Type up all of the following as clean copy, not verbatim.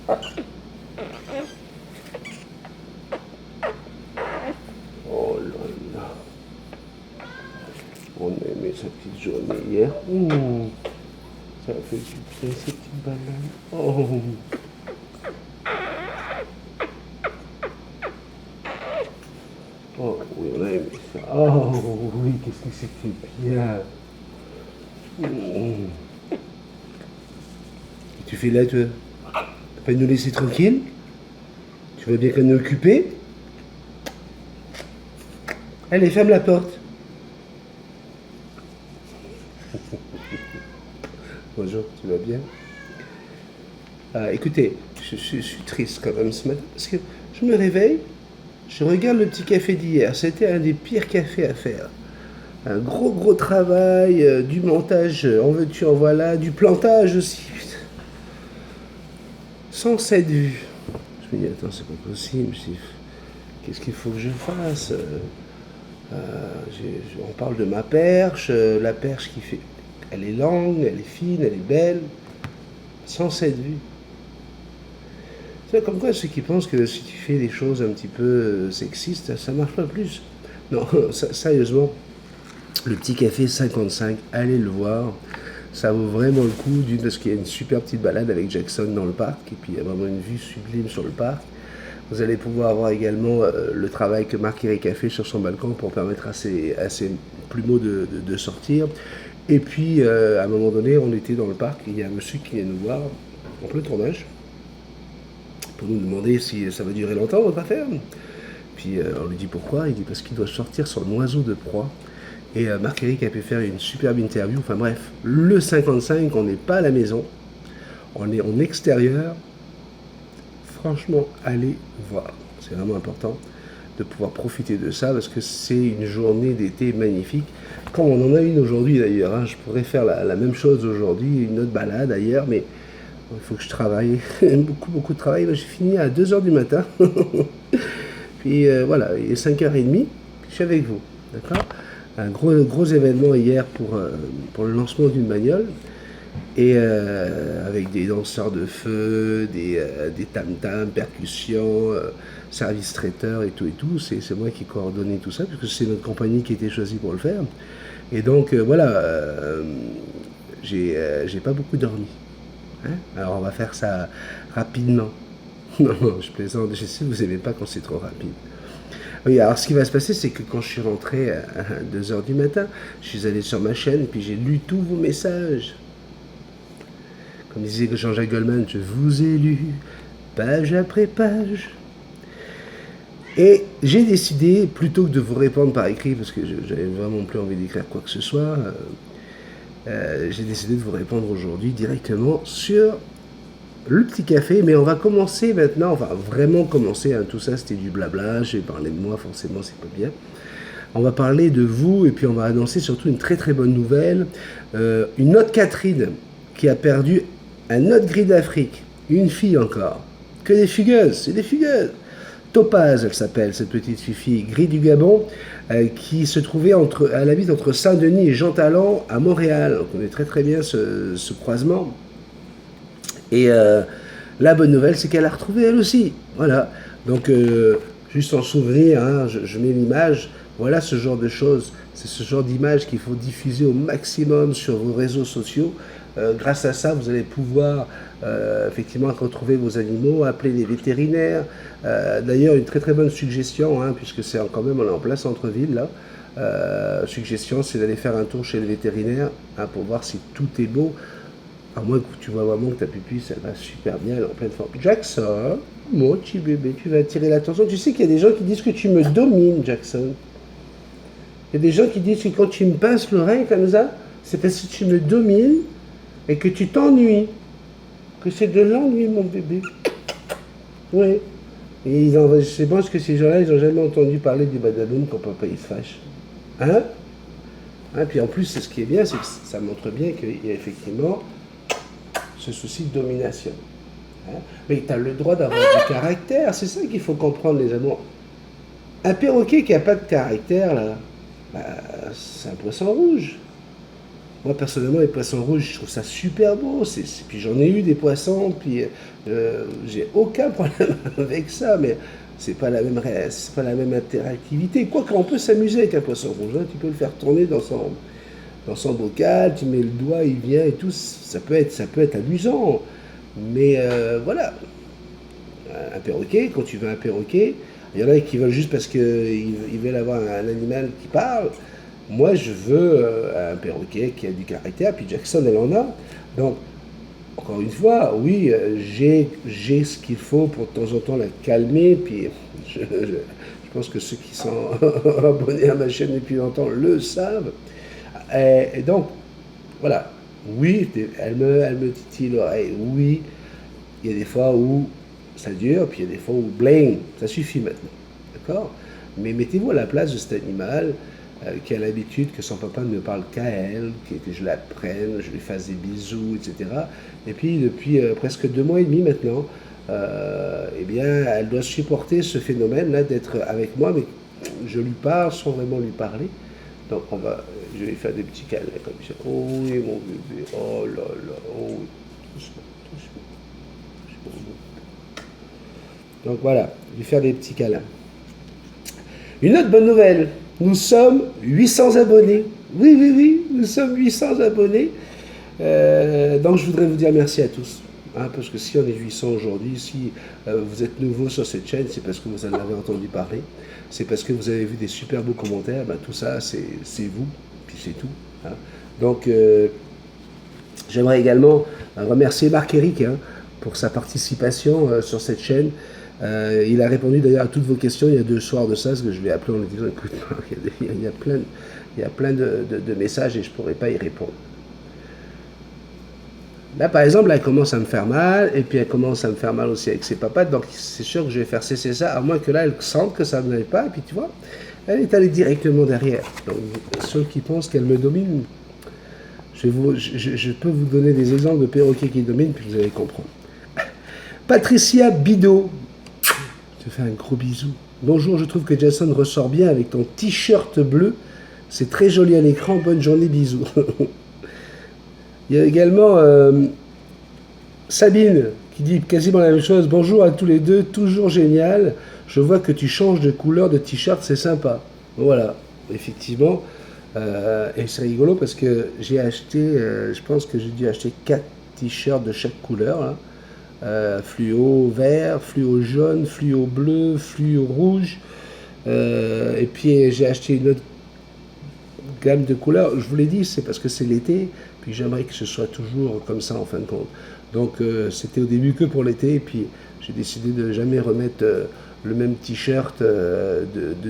Oh là là. On a aimé sa petite journée hier. Ça a fait du bien cette petite banane. Oh. Oh oui, on a aimé ça. Oh oui, qu'est-ce que c'était bien. Tu fais là, tu vas pas nous laisser tranquille? Tu vas bien qu'on est occupé? Allez, ferme la porte. Bonjour, tu vas bien? Écoutez, je suis triste quand même ce matin parce que je me réveille, je regarde le petit café d'hier. C'était un des pires cafés à faire. Un gros travail, du montage, en veux-tu, en voilà, du plantage aussi. Putain. 107 vues. Je me dis, attends, c'est pas possible. Qu'est-ce qu'il faut que je fasse? On parle de ma perche, la perche qui fait. Elle est longue, elle est fine, elle est belle. 107 vues. C'est comme quoi ceux qui pensent que si tu fais des choses un petit peu sexistes, ça marche pas plus. Non, sérieusement, le petit café 55, allez le voir. Ça vaut vraiment le coup, parce qu'il y a une super petite balade avec Jackson dans le parc, et puis il y a vraiment une vue sublime sur le parc. Vous allez pouvoir voir également le travail que Marc-Éric a fait sur son balcon pour permettre à ses plumeaux de sortir. Et puis, à un moment donné, on était dans le parc, et il y a un monsieur qui vient nous voir, en plein tournage, pour nous demander si ça va durer longtemps, votre affaire. Puis on lui dit pourquoi, il dit parce qu'il doit sortir sur le oiseau de proie. Et Marc-Éric a pu faire une superbe interview. Enfin bref, le 55, on n'est pas à la maison, on est en extérieur. Franchement, allez voir. C'est vraiment important de pouvoir profiter de ça parce que c'est une journée d'été magnifique. Comme on en a une aujourd'hui d'ailleurs, hein. Je pourrais faire la même chose aujourd'hui, une autre balade ailleurs, mais il faut que je travaille. beaucoup de travail. J'ai fini à 2h du matin. Puis voilà, il est 5h30, puis je suis avec vous. D'accord? Un gros événement hier pour le lancement d'une bagnole. Et avec des danseurs de feu, des tam-tams, percussions, service traiteur et tout. C'est moi qui coordonnais tout ça, puisque c'est notre compagnie qui était choisie pour le faire. Et donc voilà, j'ai pas beaucoup dormi. Hein? Alors on va faire ça rapidement. Non, je plaisante, je sais que vous n'aimez pas quand c'est trop rapide. Oui, alors ce qui va se passer, c'est que quand je suis rentré à 2h du matin, je suis allé sur ma chaîne, puis j'ai lu tous vos messages. Comme disait Jean-Jacques Goldman, je vous ai lu, page après page. Et j'ai décidé, plutôt que de vous répondre par écrit, parce que j'avais vraiment plus envie d'écrire quoi que ce soit, j'ai décidé de vous répondre aujourd'hui directement sur le petit café. Mais on va commencer maintenant, enfin vraiment commencer, hein, tout ça c'était du blabla, j'ai parlé de moi, forcément c'est pas bien. On va parler de vous, et puis on va annoncer surtout une très bonne nouvelle. Une autre Catherine qui a perdu un autre gris d'Afrique, une fille encore, que des fugueuses, c'est des fugueuses. Topaz, elle s'appelle, cette petite fille, gris du Gabon, qui se trouvait à la limite entre Saint-Denis et Jean Talon à Montréal. On connaît très bien ce croisement. Et la bonne nouvelle, c'est qu'elle a retrouvé elle aussi. Voilà. Donc, juste en souvenir, hein, je mets l'image. Voilà ce genre de choses. C'est ce genre d'image qu'il faut diffuser au maximum sur vos réseaux sociaux. Grâce à ça, vous allez pouvoir effectivement retrouver vos animaux, appeler les vétérinaires. D'ailleurs, une très bonne suggestion, hein, puisque c'est quand même on est en plein centre-ville là. Suggestion, c'est d'aller faire un tour chez le vétérinaire, hein, pour voir si tout est beau. À moins que tu vois vraiment que ta pupille, elle va super bien, elle est en pleine forme. Jackson, mon petit bébé, tu vas attirer l'attention. Tu sais qu'il y a des gens qui disent que tu me domines, Jackson. Il y a des gens qui disent que quand tu me pinces l'oreille comme ça, c'est parce que tu me domines et que tu t'ennuies. Que c'est de l'ennui, mon bébé. Oui. Et je pense que ces gens-là, ils n'ont jamais entendu parler du badaboum quand papa il se fâche. Hein? Puis en plus, ce qui est bien, c'est que ça montre bien qu'il y a effectivement ce souci de domination. Hein? Mais tu as le droit d'avoir du caractère, c'est ça qu'il faut comprendre, les amours. Un perroquet qui n'a pas de caractère, là, c'est un poisson rouge. Moi, personnellement, les poissons rouges, je trouve ça super beau. Puis j'en ai eu des poissons, puis j'ai aucun problème avec ça, mais c'est pas la même interactivité. Quoi qu'on peut s'amuser avec un poisson rouge, hein. Tu peux le faire tourner dans son bocal, tu mets le doigt, il vient et tout. Ça peut être amusant. Mais voilà, un perroquet, quand tu veux un perroquet, il y en a qui veulent juste parce qu'ils veulent avoir un animal qui parle. Moi, je veux un perroquet qui a du caractère, puis Jackson, elle en a. Donc, encore une fois, oui, j'ai ce qu'il faut pour de temps en temps la calmer, puis je pense que ceux qui sont abonnés à ma chaîne depuis longtemps le savent. Et donc, voilà, oui, elle me titille l'oreille, oui, il y a des fois où ça dure, puis il y a des fois où bling, ça suffit maintenant, d'accord? Mais mettez-vous à la place de cet animal qui a l'habitude que son papa ne parle qu'à elle, que je la prenne, je lui fasse des bisous, etc. Et puis depuis presque 2 mois et demi maintenant, eh bien, elle doit supporter ce phénomène-là d'être avec moi, mais je lui parle sans vraiment lui parler. Donc je vais lui faire des petits câlins comme ça. Oh oui, mon bébé, oh là là, oh oui, doucement, doucement. Donc voilà, lui faire des petits câlins. Une autre bonne nouvelle, nous sommes 800 abonnés. Oui, oui, oui, nous sommes 800 abonnés. Donc je voudrais vous dire merci à tous. Hein, parce que si on est 800 aujourd'hui, si vous êtes nouveau sur cette chaîne, c'est parce que vous en avez entendu parler. C'est parce que vous avez vu des super beaux commentaires. Ben, tout ça, c'est vous, puis c'est tout. Hein. Donc j'aimerais également remercier Marc-Éric hein, pour sa participation sur cette chaîne. Il a répondu d'ailleurs à toutes vos questions il y a 2 soirs de ça, parce que je l'ai appelé en lui disant écoute, il y a plein de messages et je ne pourrais pas y répondre. Là, par exemple, elle commence à me faire mal, et puis elle commence à me faire mal aussi avec ses papates, donc c'est sûr que je vais faire cesser ça, à moins que là, elle sente que ça ne n'aille pas, et puis tu vois, elle est allée directement derrière. Donc, ceux qui pensent qu'elle me domine, je peux vous donner des exemples de perroquets qui dominent, puis vous allez comprendre. Patricia Bidot, je te fais un gros bisou. Bonjour, je trouve que Jason ressort bien avec ton t-shirt bleu, c'est très joli à l'écran, bonne journée, bisous. Il y a également Sabine qui dit quasiment la même chose. Bonjour à tous les deux, toujours génial. Je vois que tu changes de couleur de t-shirt, c'est sympa. Voilà, effectivement. Et c'est rigolo parce que j'ai acheté, je pense que j'ai dû acheter 4 t-shirts de chaque couleur. Hein. Fluo vert, fluo jaune, fluo bleu, fluo rouge. Et puis j'ai acheté une autre gamme de couleurs. Je vous l'ai dit, c'est parce que c'est l'été. Puis j'aimerais que ce soit toujours comme ça en fin de compte. Donc c'était au début que pour l'été, et puis j'ai décidé de jamais remettre le même t-shirt de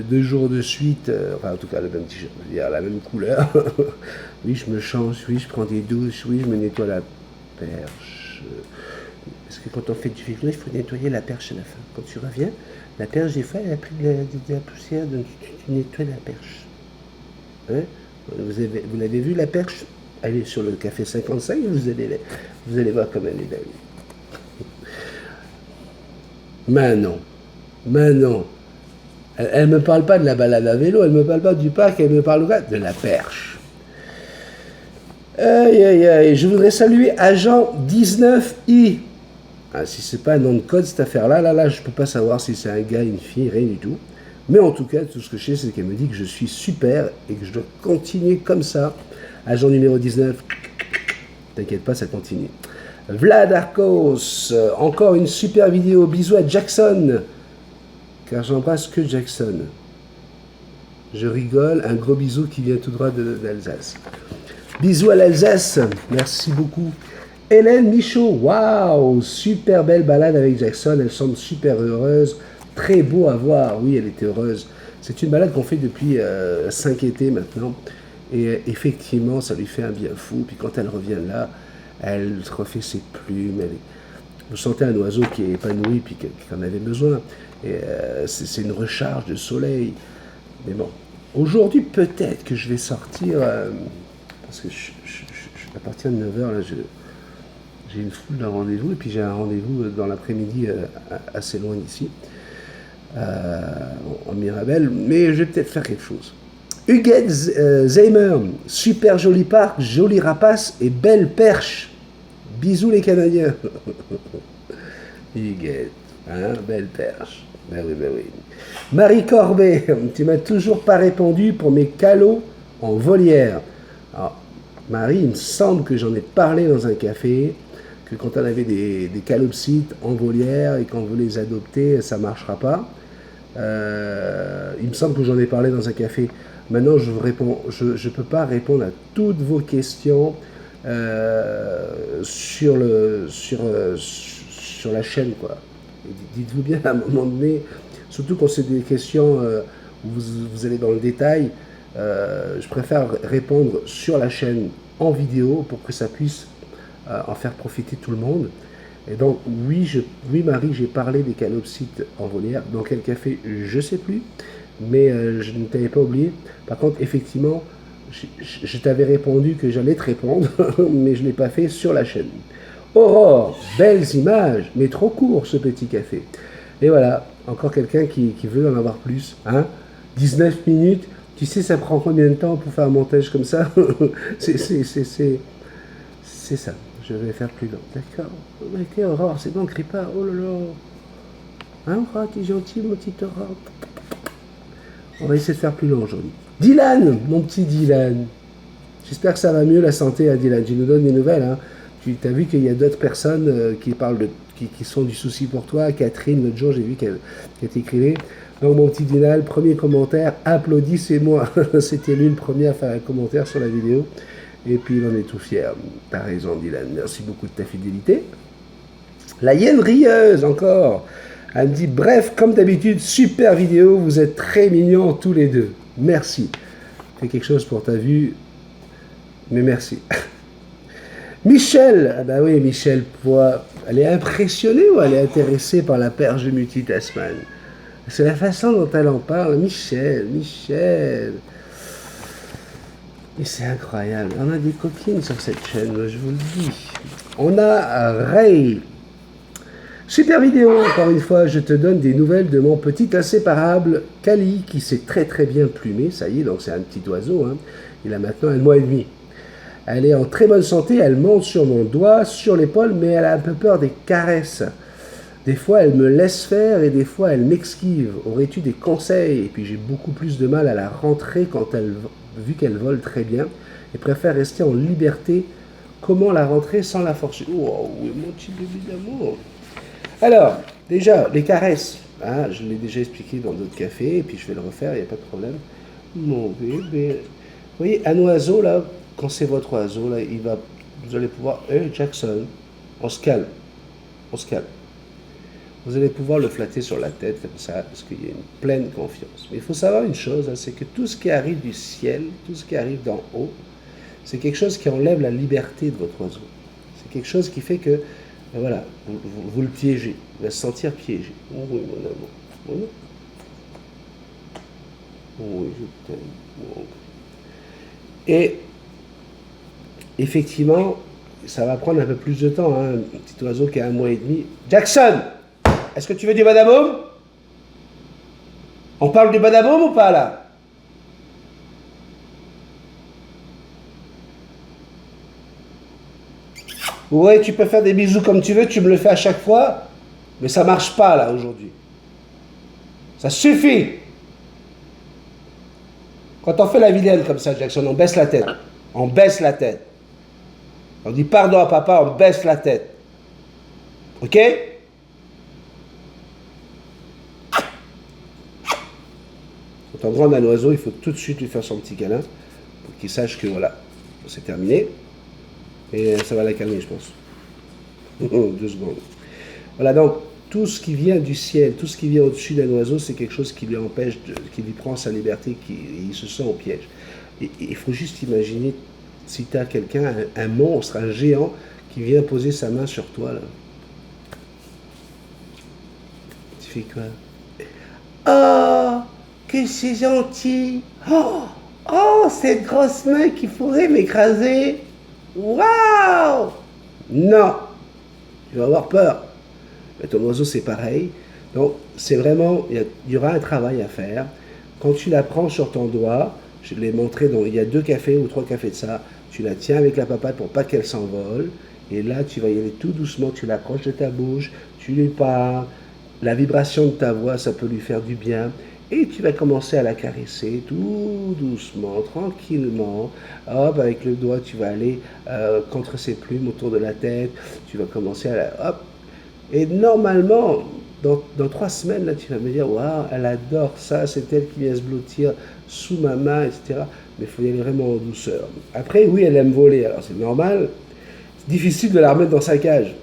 2 jours de suite, enfin en tout cas le même t-shirt, je veux dire la même couleur. Oui, je me change, oui, je prends des douches, oui, je me nettoie la perche. Parce que quand on fait du vélo, il faut nettoyer la perche à la fin. Quand tu reviens, la perche des fois elle a pris de la poussière, donc tu nettoies la perche. Hein? Vous l'avez vu la perche? Allez sur le café 55, vous allez voir comme elle est belle. Manon, elle ne me parle pas de la balade à vélo, elle ne me parle pas du parc, elle me parle de la perche. Aïe, aïe, aïe, je voudrais saluer Agent 19i. Ah, si c'est pas un nom de code cette affaire-là, là, je peux pas savoir si c'est un gars, une fille, rien du tout. Mais en tout cas, tout ce que je sais, c'est qu'elle me dit que je suis super et que je dois continuer comme ça. Agent numéro 19, t'inquiète pas, ça continue. Vlad Arcos, encore une super vidéo. Bisous à Jackson, car j'embrasse que Jackson. Je rigole, un gros bisou qui vient tout droit d'Alsace. Bisous à l'Alsace, merci beaucoup. Hélène Michaud, waouh, super belle balade avec Jackson, elle semble super heureuse, très beau à voir, oui, elle était heureuse. C'est une balade qu'on fait depuis 5 étés maintenant. Et effectivement, ça lui fait un bien fou. Puis quand elle revient là, elle refait ses plumes. Vous sentez un oiseau qui est épanoui, puis qui en avait besoin. Et c'est une recharge de soleil. Mais bon, aujourd'hui, peut-être que je vais sortir, parce que à partir de 9h, là, j'ai une foule de rendez-vous, et puis j'ai un rendez-vous dans l'après-midi assez loin d'ici, en Mirabel. Mais je vais peut-être faire quelque chose. Huguette Zeimer, super joli parc, joli rapace et belle perche. Bisous les Canadiens. Huguette, hein, belle perche. Ben oui, ben oui. Marie Corbet, tu m'as toujours pas répondu pour mes calots en volière. Alors, Marie, il me semble que j'en ai parlé dans un café, que quand on avait des calopsites en volière et qu'on veut les adopter, ça ne marchera pas. Il me semble que j'en ai parlé dans un café. Maintenant, je ne peux pas répondre à toutes vos questions sur la chaîne, quoi. Dites-vous bien à un moment donné, surtout quand c'est des questions où vous allez dans le détail, je préfère répondre sur la chaîne en vidéo pour que ça puisse en faire profiter tout le monde. Et donc, oui, Marie, j'ai parlé des calopsites en volière. Dans quel café, je ne sais plus, mais je ne t'avais pas oublié. Par contre, effectivement, je t'avais répondu que j'allais te répondre, mais je ne l'ai pas fait sur la chaîne. Aurore, belles images, mais trop court ce petit café. Et voilà, encore quelqu'un qui veut en avoir plus. Hein, 19 minutes, tu sais, ça prend combien de temps pour faire un montage comme ça? C'est ça. Je vais faire plus long. D'accord. Ok, Aurore, c'est bon, crie pas. Oh là là. Hein, Aurore, t'es gentil, mon petit Aurore. On va essayer de faire plus long aujourd'hui. Dylan, mon petit Dylan. J'espère que ça va mieux la santé à Dylan. Tu nous donnes des nouvelles. Hein. Tu as vu qu'il y a d'autres personnes qui parlent qui sont du souci pour toi. Catherine, l'autre jour, j'ai vu qu'elle t'écrivait. Donc, mon petit Dylan, premier commentaire, applaudissez-moi. C'était lui le premier à faire un commentaire sur la vidéo. Et puis, il en est tout fier. T'as raison, Dylan. Merci beaucoup de ta fidélité. La hyène rieuse, encore. Elle me dit, bref, comme d'habitude, super vidéo. Vous êtes très mignons tous les deux. Merci. Fais quelque chose pour ta vue. Mais merci. Michel, ah bah oui, Michel Poix, elle est impressionnée ou elle est intéressée par la perche de Multitasman? C'est la façon dont elle en parle. Michel. Et c'est incroyable. On a des copines sur cette chaîne, je vous le dis. On a Ray. Super vidéo, encore une fois, je te donne des nouvelles de mon petit inséparable Kali qui s'est très très bien plumé. Ça y est, donc c'est un petit oiseau. Hein. Il a maintenant 1 mois et demi. Elle est en très bonne santé, elle monte sur mon doigt, sur l'épaule, mais elle a un peu peur des caresses. Des fois, elle me laisse faire et des fois, elle m'esquive. Aurais-tu des conseils? Et puis, j'ai beaucoup plus de mal à la rentrer vu qu'elle vole très bien et préfère rester en liberté. Comment la rentrer sans la forcer? Oh, oui, mon petit bébé d'amour. Alors, déjà, les caresses. Hein, je l'ai déjà expliqué dans d'autres cafés et puis je vais le refaire, il n'y a pas de problème. Mon bébé. Vous voyez, un oiseau, là, quand c'est votre oiseau, là, vous allez pouvoir... Jackson, on se calme. Vous allez pouvoir le flatter sur la tête comme ça, parce qu'il y a une pleine confiance. Mais il faut savoir une chose, hein, c'est que tout ce qui arrive du ciel, tout ce qui arrive d'en haut, c'est quelque chose qui enlève la liberté de votre oiseau. C'est quelque chose qui fait que, voilà, vous le piégez. Il va se sentir piégé. Oh oui, mon amour. Oui, oui, je t'aime. Oh. Et effectivement, ça va prendre un peu plus de temps. Hein. Un petit oiseau qui a 1 mois et demi. Jackson, est-ce que tu veux du badaboum? On parle du badaboum ou pas là? Ouais, tu peux faire des bisous comme tu veux, tu me le fais à chaque fois, mais ça marche pas là aujourd'hui. Ça suffit. Quand on fait la vilaine comme ça, Jackson, on baisse la tête. On baisse la tête. On dit pardon à papa, on baisse la tête. Ok? Quand on gronde un oiseau, il faut tout de suite lui faire son petit câlin pour qu'il sache que voilà, c'est terminé. Et ça va la calmer, je pense. 2 secondes. Voilà, donc tout ce qui vient du ciel, tout ce qui vient au-dessus d'un oiseau, c'est quelque chose qui lui empêche, qui lui prend sa liberté, il se sent au piège. Et il faut juste imaginer si tu as quelqu'un, un monstre, un géant, qui vient poser sa main sur toi, là. Tu fais quoi? Oh, que c'est gentil! Oh, cette grosse main qui pourrait m'écraser! Waouh! Non! Tu vas avoir peur. Mais ton oiseau, c'est pareil. Donc, c'est vraiment, il y aura un travail à faire. Quand tu la prends sur ton doigt, Je l'ai montré, donc il y a 2 cafés ou 3 cafés de ça. Tu la tiens avec la papaye pour pas qu'elle s'envole. Et là, tu vas y aller tout doucement, tu l'approches de ta bouche, tu lui parles. La vibration de ta voix, ça peut lui faire du bien. Et tu vas commencer à la caresser tout doucement, tranquillement. Hop, avec le doigt, tu vas aller contre ses plumes autour de la tête. Tu vas commencer à la... Hop. Et normalement, dans 3 semaines, là, tu vas me dire, waouh, elle adore ça, c'est elle qui vient se blottir sous ma main, etc. Mais il faut y aller vraiment en douceur. Après, oui, elle aime voler, alors c'est normal. C'est difficile de la remettre dans sa cage.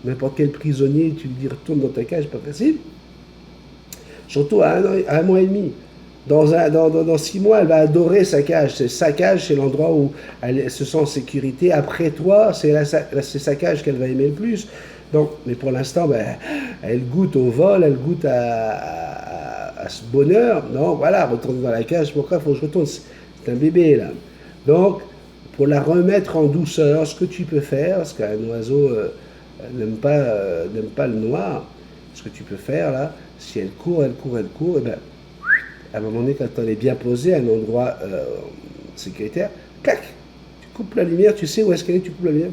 N'importe quel prisonnier, tu lui dis retourne dans ta cage, pas facile. Surtout à 1 mois et demi. Dans 6 mois, elle va adorer sa cage. Sa cage, c'est l'endroit où elle se sent en sécurité. Après toi, c'est sa cage qu'elle va aimer le plus. Donc, mais pour l'instant, ben, elle goûte au vol, elle goûte à ce bonheur. Non, voilà, retourne dans la cage. Pourquoi il faut que je retourne? C'est un bébé, là. Donc, pour la remettre en douceur, ce que tu peux faire, parce qu'un oiseau n'aime pas le noir, ce que tu peux faire, là, si elle court, et bien, à un moment donné, quand elle est bien posée à un endroit sécuritaire, clac, tu coupes la lumière, tu sais où est-ce qu'elle est, tu coupes la lumière.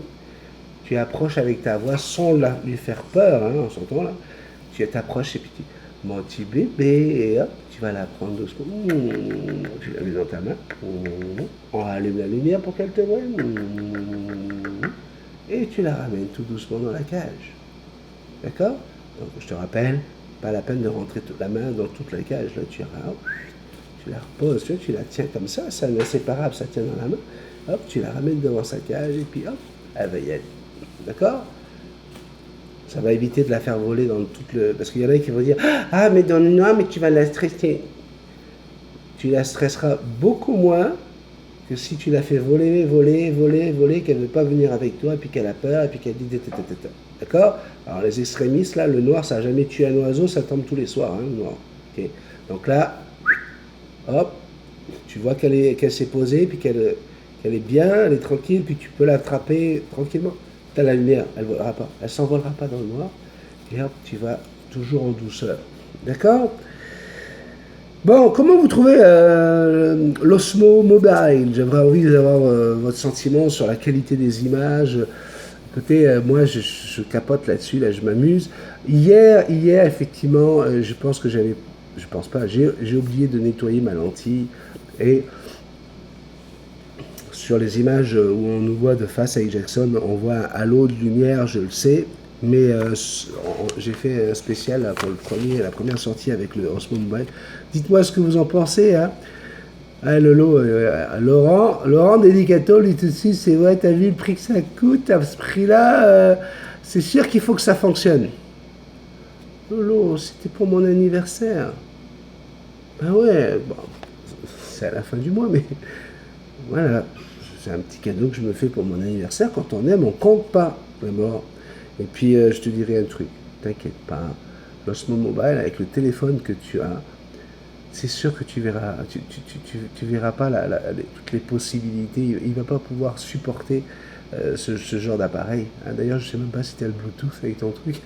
Tu approches avec ta voix sans lui faire peur, hein, en s'entendant là. Tu t'approches et puis tu dis, mon petit bébé, et hop, tu vas la prendre doucement. Tu la mets dans ta main. On allume la lumière pour qu'elle te voie. Et tu la ramènes tout doucement dans la cage. D'accord? Donc je te rappelle, pas la peine de rentrer toute la main dans toute la cage. Là, tu la reposes, tu la tiens comme ça, c'est inséparable, ça tient dans la main. Hop, tu la ramènes devant sa cage et puis hop, elle va y aller. D'accord? Ça va éviter de la faire voler dans tout le... Parce qu'il y en a qui vont dire, ah, mais dans le noir, mais tu vas la stresser. Tu la stresseras beaucoup moins que si tu la fais voler, qu'elle ne veut pas venir avec toi, et puis qu'elle a peur, et puis qu'elle dit... D'accord? Alors les extrémistes, là, le noir, ça n'a jamais tué un oiseau, ça tombe tous les soirs, hein, le noir. Okay. Donc là, hop, tu vois qu'elle s'est posée, puis qu'elle est bien, elle est tranquille, puis tu peux l'attraper tranquillement. Tu as la lumière, elle ne s'envolera pas dans le noir, et hop, tu vas toujours en douceur. D'accord? Bon, comment vous trouvez l'Osmo Mobile? J'aimerais envie d'avoir votre sentiment sur la qualité des images. Écoutez, moi, je capote là-dessus, là, je m'amuse. Hier, effectivement, je pense pas, j'ai oublié de nettoyer ma lentille, et sur les images où on nous voit de face avec Jackson, on voit un halo de lumière, je le sais, mais j'ai fait un spécial là, pour la première sortie avec le Osmo Mobile. Dites-moi ce que vous en pensez, hein. Ah, Laurent Dedicato, lui tout de suite, c'est ouais, t'as vu le prix que ça coûte, à ce prix-là, c'est sûr qu'il faut que ça fonctionne. Lolo, c'était pour mon anniversaire. Ben ouais, bon, c'est à la fin du mois, mais voilà, c'est un petit cadeau que je me fais pour mon anniversaire. Quand on aime, on compte pas, d'abord. Et puis, je te dirai un truc, t'inquiète pas, l'Osmo Mobile, avec le téléphone que tu as, c'est sûr que tu verras, tu verras pas toutes les possibilités. Il va pas pouvoir supporter ce genre d'appareil. Hein, d'ailleurs, je sais même pas si tu as le Bluetooth avec ton truc.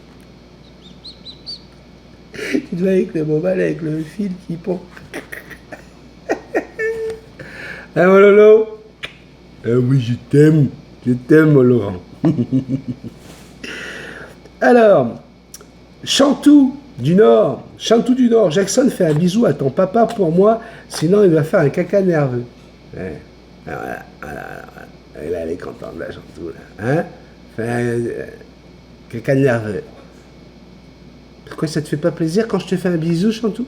Tu dois avec le mobile, avec le fil qui pond. Hein, mon Lolo? Oui, je t'aime, mon Laurent. Alors, Chantou du Nord, Jackson fait un bisou à ton papa pour moi, sinon il va faire un caca nerveux. Ouais. Voilà. Là, elle est contente, la Chantou, là. Hein? Fait un caca nerveux. Pourquoi ça te fait pas plaisir quand je te fais un bisou, Chantou?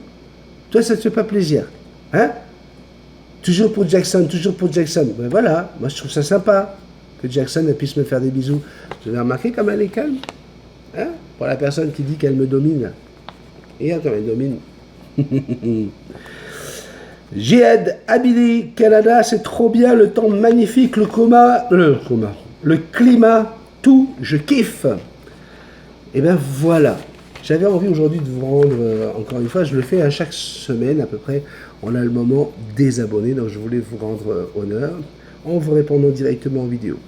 Toi, ça te fait pas plaisir? Hein? Toujours pour Jackson. Ben voilà, moi je trouve ça sympa que Jackson puisse me faire des bisous. Vous avez remarqué comme elle est calme? Hein? Pour la personne qui dit qu'elle me domine. Et quand elle domine. Jihad Abidi, Canada, c'est trop bien, le temps magnifique, le climat, tout, je kiffe. Et ben voilà. J'avais envie aujourd'hui de vous rendre, encore une fois, je le fais à chaque semaine à peu près, on a le moment des abonnés, donc je voulais vous rendre honneur en vous répondant directement en vidéo.